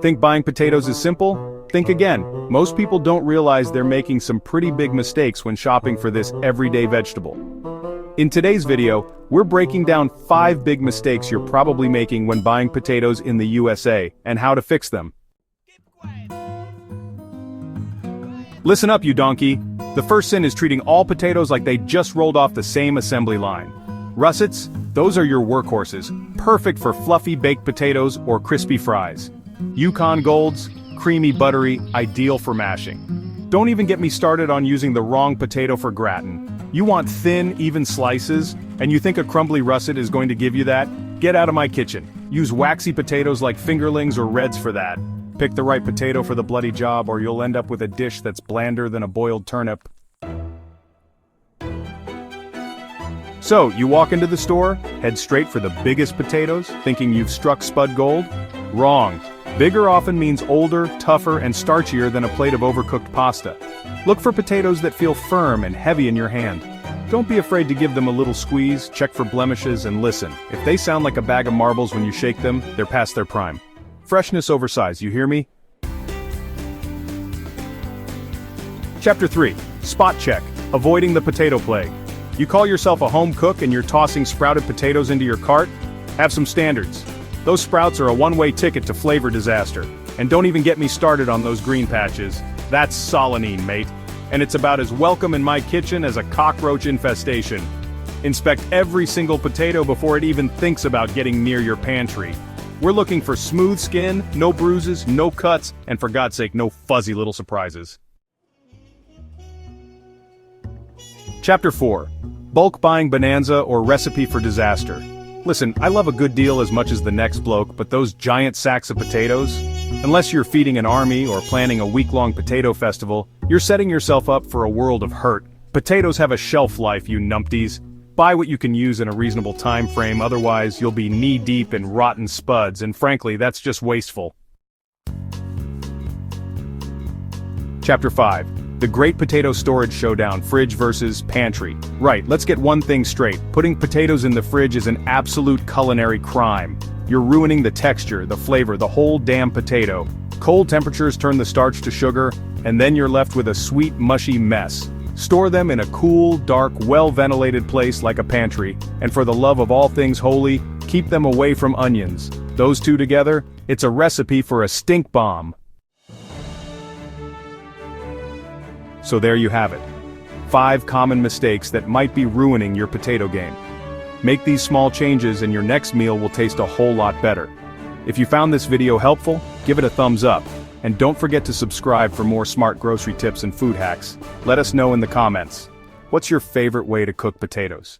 Think buying potatoes is simple? Think again. Most people don't realize they're making some pretty big mistakes when shopping for this everyday vegetable. In today's video, we're breaking down 5 big mistakes you're probably making when buying potatoes in the USA, and how to fix them. Listen up, you donkey. The first sin is treating all potatoes like they just rolled off the same assembly line. Russets, those are your workhorses, perfect for fluffy baked potatoes or crispy fries. Yukon Golds, creamy buttery, ideal for mashing. Don't even get me started on using the wrong potato for gratin. You want thin, even slices, and you think a crumbly russet is going to give you that? Get out of my kitchen. Use waxy potatoes like fingerlings or reds for that. Pick the right potato for the bloody job, or you'll end up with a dish that's blander than a boiled turnip. So, you walk into the store, head straight for the biggest potatoes, thinking you've struck spud gold? Wrong. Bigger often means older, tougher, and starchier than a plate of overcooked pasta. Look for potatoes that feel firm and heavy in your hand. Don't be afraid to give them a little squeeze, check for blemishes, and listen. If they sound like a bag of marbles when you shake them, they're past their prime. Freshness oversized, you hear me? Chapter 3. Spot check. Avoiding the potato plague. You call yourself a home cook and you're tossing sprouted potatoes into your cart? Have some standards. Those sprouts are a one-way ticket to flavor disaster. And don't even get me started on those green patches. That's solanine, mate. And it's about as welcome in my kitchen as a cockroach infestation. Inspect every single potato before it even thinks about getting near your pantry. We're looking for smooth skin, no bruises, no cuts, and for God's sake, no fuzzy little surprises. Chapter 4. Bulk buying bonanza or recipe for disaster. Listen, I love a good deal as much as the next bloke, but those giant sacks of potatoes? Unless you're feeding an army or planning a week-long potato festival, you're setting yourself up for a world of hurt. Potatoes have a shelf life, you numpties. Buy what you can use in a reasonable time frame, otherwise you'll be knee-deep in rotten spuds, and frankly, that's just wasteful. Chapter 5. The Great Potato Storage Showdown, fridge versus pantry. Right, let's get one thing straight. Putting potatoes in the fridge is an absolute culinary crime. You're ruining the texture, the flavor, the whole damn potato. Cold temperatures turn the starch to sugar, and then you're left with a sweet, mushy mess. Store them in a cool, dark, well-ventilated place like a pantry, and for the love of all things holy, keep them away from onions. Those two together, it's a recipe for a stink bomb. So there you have it. 5 common mistakes that might be ruining your potato game. Make these small changes and your next meal will taste a whole lot better. If you found this video helpful, give it a thumbs up. And don't forget to subscribe for more smart grocery tips and food hacks. Let us know in the comments. What's your favorite way to cook potatoes?